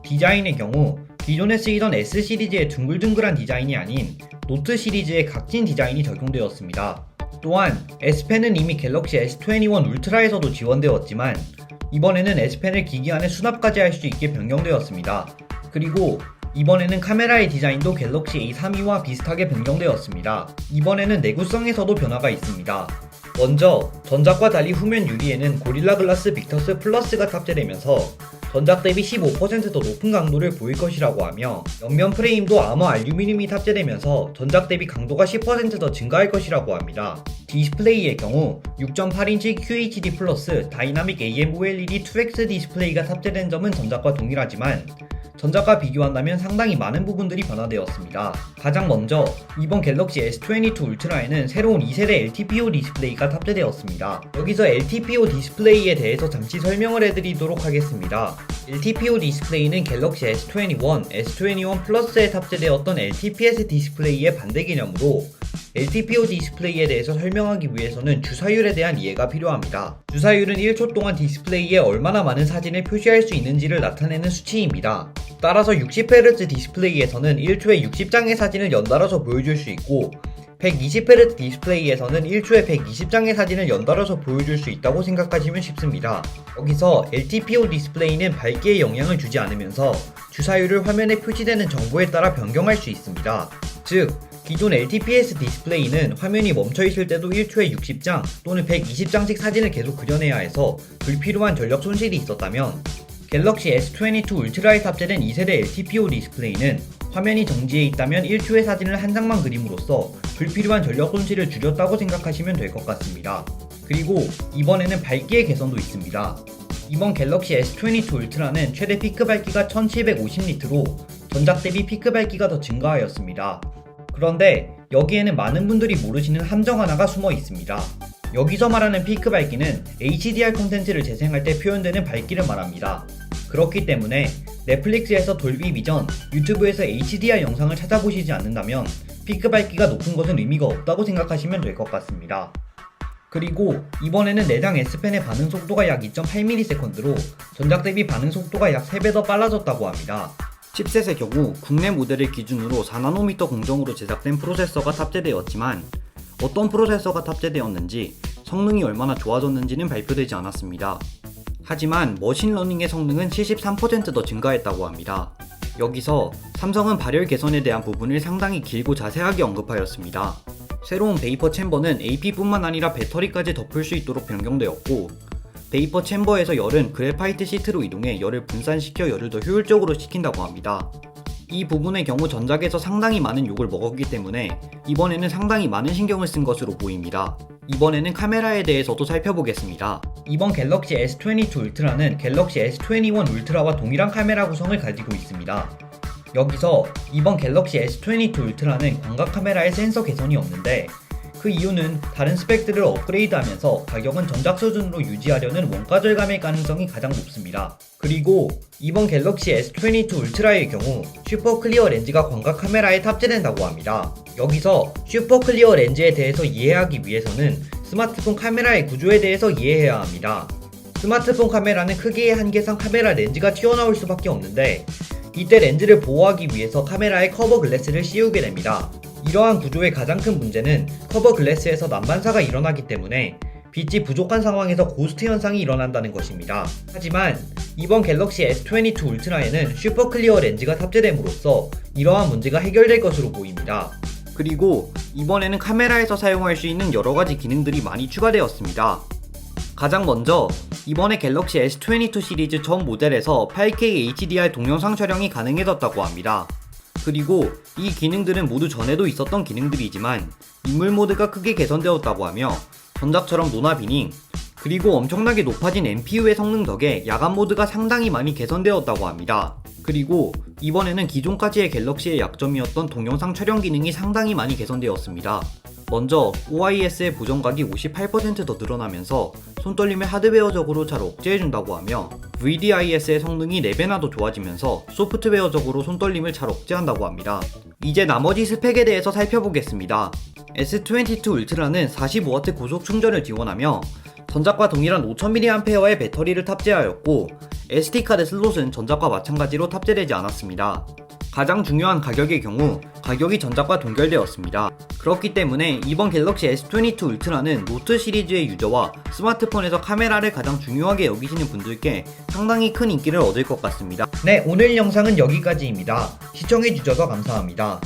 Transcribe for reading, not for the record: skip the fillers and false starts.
디자인의 경우 기존에 쓰이던 S 시리즈의 둥글둥글한 디자인이 아닌 노트 시리즈의 각진 디자인이 적용되었습니다. 또한 S펜은 이미 갤럭시 S21 울트라에서도 지원되었지만 이번에는 S펜을 기기 안에 수납까지 할 수 있게 변경되었습니다. 그리고 이번에는 카메라의 디자인도 갤럭시 A32와 비슷하게 변경되었습니다. 이번에는 내구성에서도 변화가 있습니다. 먼저 전작과 달리 후면 유리에는 고릴라 글라스 빅터스 플러스가 탑재되면서 전작 대비 15% 더 높은 강도를 보일 것이라고 하며 옆면 프레임도 아머 알루미늄이 탑재되면서 전작 대비 강도가 10% 더 증가할 것이라고 합니다. 디스플레이의 경우 6.8인치 QHD 플러스 다이나믹 AMOLED 2X 디스플레이가 탑재된 점은 전작과 동일하지만 전작과 비교한다면 상당히 많은 부분들이 변화되었습니다. 가장 먼저 이번 갤럭시 S22 울트라에는 새로운 2세대 LTPO 디스플레이가 탑재되었습니다. 여기서 LTPO 디스플레이에 대해서 잠시 설명을 해드리도록 하겠습니다. LTPO 디스플레이는 갤럭시 S21, S21 플러스에 탑재되었던 LTPS 디스플레이의 반대 개념으로 LTPO 디스플레이에 대해서 설명하기 위해서는 주사율에 대한 이해가 필요합니다. 주사율은 1초 동안 디스플레이에 얼마나 많은 사진을 표시할 수 있는지를 나타내는 수치입니다. 따라서 60Hz 디스플레이에서는 1초에 60장의 사진을 연달아서 보여줄 수 있고 120Hz 디스플레이에서는 1초에 120장의 사진을 연달아서 보여줄 수 있다고 생각하시면 쉽습니다. 여기서 LTPO 디스플레이는 밝기에 영향을 주지 않으면서 주사율을 화면에 표시되는 정보에 따라 변경할 수 있습니다. 즉, 기존 LTPS 디스플레이는 화면이 멈춰있을 때도 1초에 60장 또는 120장씩 사진을 계속 그려내야 해서 불필요한 전력 손실이 있었다면 갤럭시 S22 울트라에 탑재된 2세대 LTPO 디스플레이는 화면이 정지해 있다면 1초의 사진을 한 장만 그림으로써 불필요한 전력 손실을 줄였다고 생각하시면 될 것 같습니다. 그리고 이번에는 밝기의 개선도 있습니다. 이번 갤럭시 S22 울트라는 최대 피크 밝기가 1750니트로 전작 대비 피크 밝기가 더 증가하였습니다. 그런데 여기에는 많은 분들이 모르시는 함정 하나가 숨어 있습니다. 여기서 말하는 피크 밝기는 HDR 콘텐츠를 재생할 때 표현되는 밝기를 말합니다. 그렇기 때문에 넷플릭스에서 돌비 비전, 유튜브에서 HDR 영상을 찾아보시지 않는다면 피크 밝기가 높은 것은 의미가 없다고 생각하시면 될 것 같습니다. 그리고 이번에는 내장 S펜의 반응 속도가 약 2.8ms/s로 전작 대비 반응 속도가 약 3배 더 빨라졌다고 합니다. 칩셋의 경우 국내 모델을 기준으로 4nm 공정으로 제작된 프로세서가 탑재되었지만 어떤 프로세서가 탑재되었는지 성능이 얼마나 좋아졌는지는 발표되지 않았습니다. 하지만 머신러닝의 성능은 73% 더 증가했다고 합니다. 여기서 삼성은 발열 개선에 대한 부분을 상당히 길고 자세하게 언급하였습니다. 새로운 베이퍼 챔버는 AP뿐만 아니라 배터리까지 덮을 수 있도록 변경되었고 베이퍼 챔버에서 열은 그래파이트 시트로 이동해 열을 분산시켜 열을 더 효율적으로 식힌다고 합니다. 이 부분의 경우 전작에서 상당히 많은 욕을 먹었기 때문에 이번에는 상당히 많은 신경을 쓴 것으로 보입니다. 이번에는 카메라에 대해서도 살펴보겠습니다. 이번 갤럭시 S22 울트라는 갤럭시 S21 울트라와 동일한 카메라 구성을 가지고 있습니다. 여기서 이번 갤럭시 S22 울트라는 광각 카메라에 센서 개선이 없는데 그 이유는 다른 스펙들을 업그레이드하면서 가격은 전작 수준으로 유지하려는 원가 절감의 가능성이 가장 높습니다. 그리고 이번 갤럭시 S22 울트라의 경우 슈퍼 클리어 렌즈가 광각 카메라에 탑재된다고 합니다. 여기서 슈퍼 클리어 렌즈에 대해서 이해하기 위해서는 스마트폰 카메라의 구조에 대해서 이해해야 합니다. 스마트폰 카메라는 크기의 한계상 카메라 렌즈가 튀어나올 수밖에 없는데 이때 렌즈를 보호하기 위해서 카메라에 커버 글래스를 씌우게 됩니다. 이러한 구조의 가장 큰 문제는 커버 글래스에서 난반사가 일어나기 때문에 빛이 부족한 상황에서 고스트 현상이 일어난다는 것입니다. 하지만 이번 갤럭시 S22 울트라에는 슈퍼 클리어 렌즈가 탑재됨으로써 이러한 문제가 해결될 것으로 보입니다. 그리고 이번에는 카메라에서 사용할 수 있는 여러가지 기능들이 많이 추가되었습니다. 가장 먼저 이번에 갤럭시 S22 시리즈 전 모델에서 8K HDR 동영상 촬영이 가능해졌다고 합니다. 그리고 이 기능들은 모두 전에도 있었던 기능들이지만 인물 모드가 크게 개선되었다고 하며 전작처럼 노나비닝 그리고 엄청나게 높아진 NPU의 성능 덕에 야간 모드가 상당히 많이 개선되었다고 합니다. 그리고 이번에는 기존까지의 갤럭시의 약점이었던 동영상 촬영 기능이 상당히 많이 개선되었습니다. 먼저 OIS의 보정각이 58% 더 늘어나면서 손떨림을 하드웨어적으로 잘 억제해준다고 하며 VDIS의 성능이 4배나 더 좋아지면서 소프트웨어적으로 손떨림을 잘 억제한다고 합니다. 이제 나머지 스펙에 대해서 살펴보겠습니다. S22 울트라는 45W 고속 충전을 지원하며 전작과 동일한 5000mAh의 배터리를 탑재하였고 SD카드 슬롯은 전작과 마찬가지로 탑재되지 않았습니다. 가장 중요한 가격의 경우 가격이 전작과 동결되었습니다. 그렇기 때문에 이번 갤럭시 S22 울트라는 노트 시리즈의 유저와 스마트폰에서 카메라를 가장 중요하게 여기시는 분들께 상당히 큰 인기를 얻을 것 같습니다. 네, 오늘 영상은 여기까지입니다. 시청해주셔서 감사합니다.